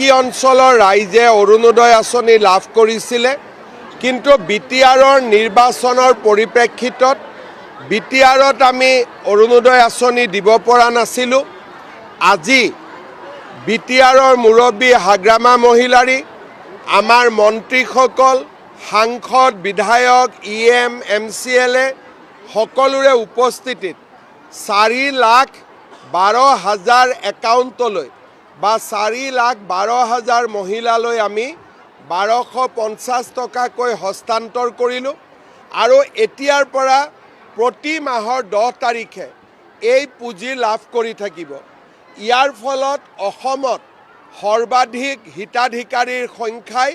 এই অঞ্চলৰ ৰাইজে অৰুণোদয় আঁচনি লাভ কৰিছিলে, কিন্তু বিটিআৰৰ নিৰ্বাচনৰ পৰিপ্ৰেক্ষিতত বিটিআৰত আমি অৰুণোদয় আঁচনি দিব পৰা নাছিলোঁ। আজি বিটিআৰৰ মুৰব্বী হাগ্ৰামা মহিলাৰী, আমাৰ মন্ত্ৰীসকল, সাংসদ, বিধায়ক, EM, MCLA সকলোৰে উপস্থিতিত 4,12,000 একাউণ্টলৈ বা 4,12,000 মহিলালৈ আমি 1,250 টকাকৈ হস্তান্তৰ কৰিলোঁ আৰু এতিয়াৰ পৰা প্ৰতি মাহৰ 10 তাৰিখে এই পুঁজি লাভ কৰি থাকিব। ইয়াৰ ফলত অসমত সৰ্বাধিক হিতাধিকাৰীৰ সংখ্যাই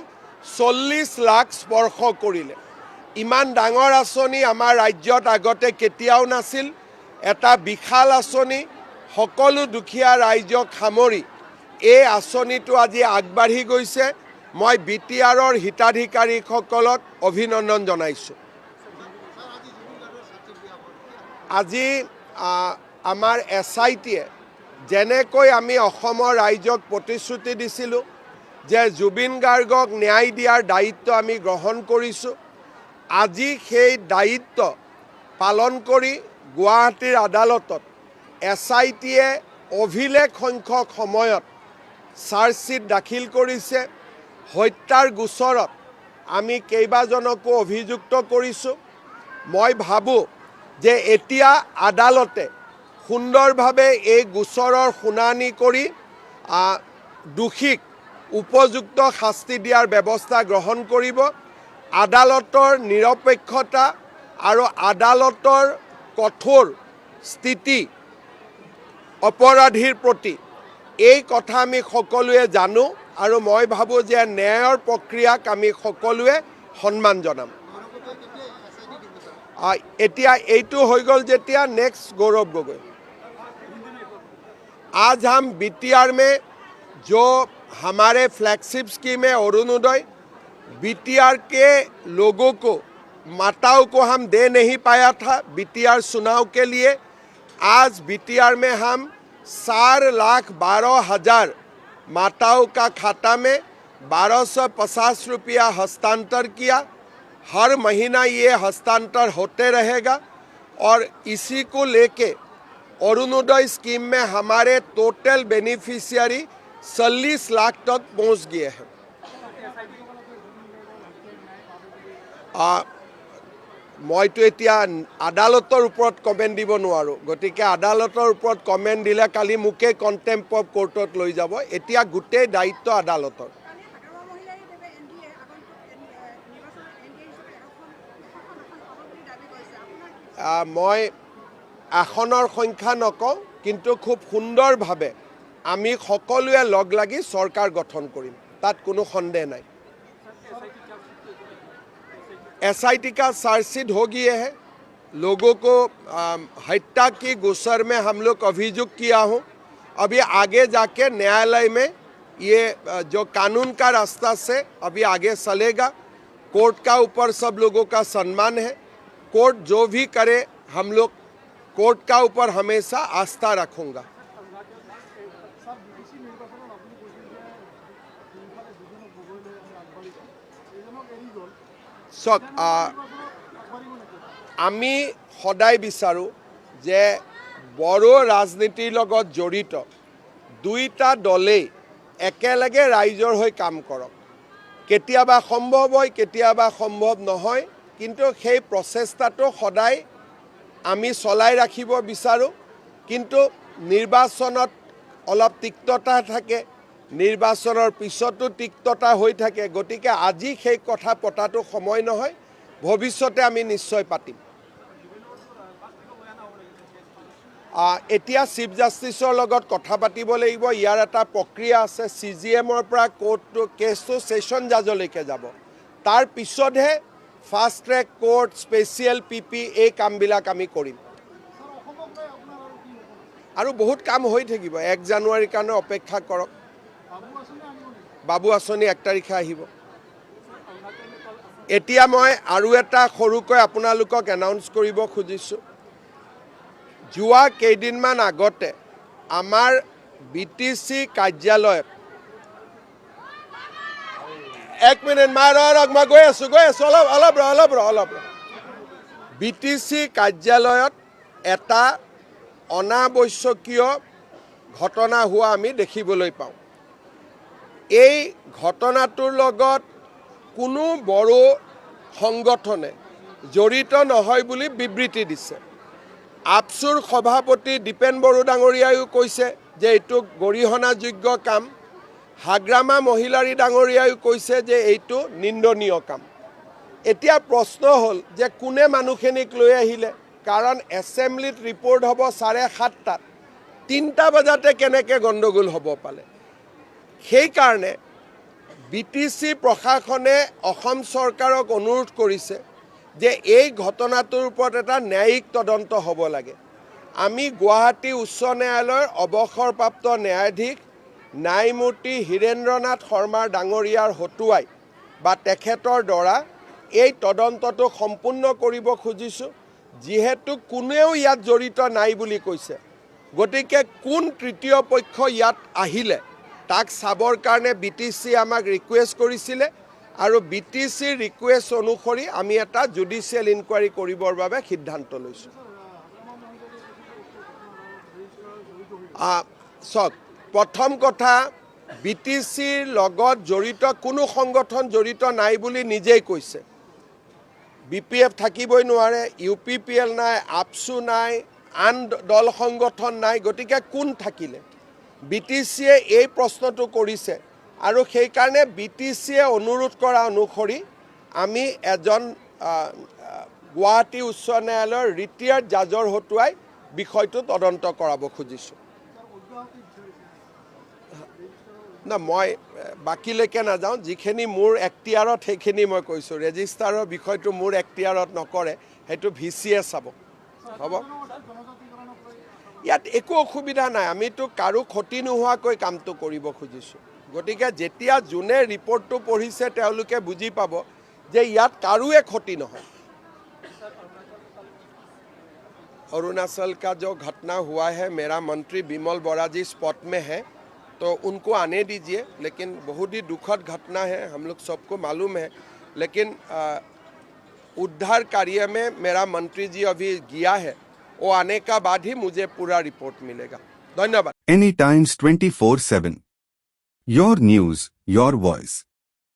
40 লাখ স্পৰ্শ কৰিলে। ইমান ডাঙৰ আঁচনি আমাৰ ৰাজ্যত আগতে কেতিয়াও নাছিল। এটা বিশাল আঁচনি, সকলো দুখীয়া ৰাইজক সামৰি এই আঁচনিটো আজি আগবাঢ়ি গৈছে। মই বিটিআৰৰ হিতাধিকাৰীসকলক অভিনন্দন জনাইছোঁ। আজি আমাৰ SITয়ে যেনেকৈ আমি অসমৰ ৰাইজক প্ৰতিশ্ৰুতি দিছিলোঁ যে জুবিন গাৰ্গক ন্যায় দিয়াৰ দায়িত্ব আমি গ্ৰহণ কৰিছোঁ, আজি সেই দায়িত্ব পালন কৰি গুৱাহাটীৰ আদালতত SITয়ে অভিলেখ সংখ্যক সময়ত চাৰ্জশ্বীট দাখিল কৰিছে। হত্যাৰ গোচৰত আমি কেইবাজনকো অভিযুক্ত কৰিছোঁ। মই ভাবোঁ যে এতিয়া আদালতে সুন্দৰভাৱে এই গোচৰৰ শুনানি কৰি দোষীক উপযুক্ত শাস্তি দিয়াৰ ব্যৱস্থা গ্ৰহণ কৰিব। আদালতৰ নিৰপেক্ষতা আৰু আদালতৰ কঠোৰ স্থিতি অপৰাধীৰ প্ৰতি, এই কথা আমি সকলোৱে জানো আৰু মই ভাবোঁ যে ন্যায়ৰ প্ৰক্ৰিয়াক আমি সকলোৱে সন্মান জনাম। এতিয়া এইটো হৈ গ'ল যেতিয়া নেক্সট गौरव गोगोई। आज हम BTR में जो हमारे फ्लैगशिप स्कीम है अरुणोदय, BTR के लोगों को, माताओं को हम दे नहीं पाया था BTR चुनाव के लिए। आज BTR में हम 4,12,000 माताओं का खाता में 1,250 रुपया हस्तांतर किया। हर महीना ये हस्तांतर होते रहेगा और इसी को लेके अरुणोदय स्कीम में हमारे टोटल बेनिफिशियरी 40 लाख तक पहुंच गए हैं। মইতো এতিয়া আদালতৰ ওপৰত কমেণ্ট দিব নোৱাৰোঁ, গতিকে আদালতৰ ওপৰত কমেণ্ট দিলে কালি মোকে কণ্টেম্প অফ কোৰ্টত লৈ যাব। এতিয়া গোটেই দায়িত্ব আদালতৰ। মই আসনৰ সংখ্যা নকওঁ, কিন্তু খুব সুন্দৰভাৱে আমি সকলোৱে লগ লাগি চৰকাৰ গঠন কৰিম, তাত কোনো সন্দেহ নাই। SIT का चार्जशीट हो गए है। लोगों को हत्या की गुस्सर में हम लोग अभियुक्त किया हूँ। अभी आगे जाके न्यायालय में ये जो कानून का रास्ता से अभी आगे चलेगा। कोर्ट का ऊपर सब लोगों का सम्मान है। कोर्ट जो भी करे, हम लोग कोर्ट का ऊपर हमेशा आस्था रखूँगा। চক আমি সদায় বিচাৰোঁ যে বড়ো ৰাজনীতিৰ লগত জড়িত দুইটা দলেই একেলগে ৰাইজৰ হৈ কাম কৰক। কেতিয়াবা সম্ভৱ হয়, কেতিয়াবা সম্ভৱ নহয়, কিন্তু সেই প্ৰচেষ্টাটো সদায় আমি চলাই ৰাখিব বিচাৰোঁ। কিন্তু নিৰ্বাচনত অলপ তিক্ততা থাকে, নিৰ্বাচনৰ পিছতো তিক্ততা হৈ থাকে। গতিকে আজি সেই কথা পতাটো সময় নহয়, ভৱিষ্যতে আমি নিশ্চয় পাতিম। এতিয়া চিফ জাষ্টিছৰ লগত কথা পাতিব লাগিব। ইয়াৰ এটা প্ৰক্ৰিয়া আছে। CGMৰ পৰা কোৰ্টটো কেছটো ছেশ্যন জাজলৈকে যাব। তাৰ পিছতহে fast track court, special PP এই কামবিলাক আমি কৰিম। আৰু বহুত কাম হৈ থাকিব। 1 জানুৱাৰীৰ কাৰণে অপেক্ষা কৰক। বাবু আঁচনি 1 তাৰিখে আহিব। এতিয়া মই আৰু এটা সৰুকৈ আপোনালোকক এনাউন্স কৰিব খুজিছোঁ। যোৱা কেইদিনমান আগতে আমাৰ BTC কাৰ্যালয়ত এক মিনিট মা ৰক মই গৈ আছোঁ অলপ ৰ BTC কাৰ্যালয়ত এটা অনাৱশ্যকীয় ঘটনা হোৱা আমি দেখিবলৈ পাওঁ। এই ঘটনাটোৰ লগত কোনো বড়ো সংগঠনে জড়িত নহয় বুলি বিবৃতি দিছে। আপচুৰ সভাপতি দীপেন বড়ো ডাঙৰীয়াইও কৈছে যে এইটো গৰিহণাযোগ্য কাম। হাগ্ৰামা মহিলাৰী ডাঙৰীয়াইও কৈছে যে এইটো নিন্দনীয় কাম। এতিয়া প্ৰশ্ন হ'ল যে কোনে মানুহখিনিক লৈ আহিলে, কাৰণ এছেম্বলিত ৰিপৰ্ট হ'ব 7:30 3টা বজাতে কেনেকৈ গণ্ডগোল হ'ব পালে। সেইকাৰণে BTC প্ৰশাসনে অসম চৰকাৰক অনুৰোধ কৰিছে যে এই ঘটনাটোৰ ওপৰত এটা ন্যায়িক তদন্ত হ'ব লাগে। আমি গুৱাহাটী উচ্চ ন্যায়ালয়ৰ অৱসৰপ্ৰাপ্ত ন্যায়াধীশ ন্যায়মূৰ্তি হীৰেন্দ্ৰনাথ শৰ্মাৰ ডাঙৰীয়াৰ হতুৱাই বা তেখেতৰ দ্বাৰা এই তদন্তটো সম্পূৰ্ণ কৰিব খুজিছোঁ। যিহেতু কোনেও ইয়াত জড়িত নাই বুলি কৈছে, গতিকে কোন তৃতীয় পক্ষ ইয়াত আহিলে তাক চাবৰ কাৰণে BTC আমাক ৰিকুৱেষ্ট কৰিছিলে আৰু BTC ৰিকুৱেষ্ট অনুসৰি আমি এটা জুডিচিয়েল ইনকুৱাৰী কৰিবৰ বাবে সিদ্ধান্ত লৈছোঁ। চাওক, প্ৰথম কথা, BTCৰ লগত জড়িত কোনো সংগঠন জড়িত নাই বুলি নিজেই কৈছে। BPF থাকিবই নোৱাৰে, UPPL নাই, আপচু নাই, আন দল সংগঠন নাই, গতিকে কোন থাকিলে? BTCয়ে এই প্ৰশ্নটো কৰিছে আৰু সেইকাৰণে BTCয়ে অনুৰোধ কৰা অনুসৰি আমি এজন গুৱাহাটী উচ্চ ন্যায়ালয়ৰ ৰিটায়াৰ্ড জাজৰ হতুৱাই বিষয়টো তদন্ত কৰাব খুজিছোঁ। না, মই বাকীলৈকে নাযাওঁ। যিখিনি মোৰ এক্তিয়াৰত সেইখিনি মই কৈছোঁ। ৰেজিষ্টাৰৰ বিষয়টো মোৰ এক্তিয়াৰত নকৰে, সেইটো VCয়ে চাব। হ'ব, ইয়াত একো অসুবিধা নাই। আমিতো কাৰো ক্ষতি নোহোৱাকৈ কামটো কৰিব খুজিছোঁ। গতিকে যেতিয়া যোনে ৰিপৰ্টটো পঢ়িছে তেওঁলোকে বুজি পাব যে ইয়াত কাৰোৱে ক্ষতি নহয়। अरुणाचल का जो घटना हुआ है, मेरा मंत्री बिमल बोरा जी स्पॉट में है, तो उनको आने दीजिए। लेकिन बहुत ही दुखद घटना है, हम लोग सबको मालूम है। लेकिन उद्धार कार्य में मेरा मंत्री जी अभी गया है, वो आने का बाद ही मुझे पूरा रिपोर्ट मिलेगा। धन्यवाद। Any Times 24/7. Your news, your voice.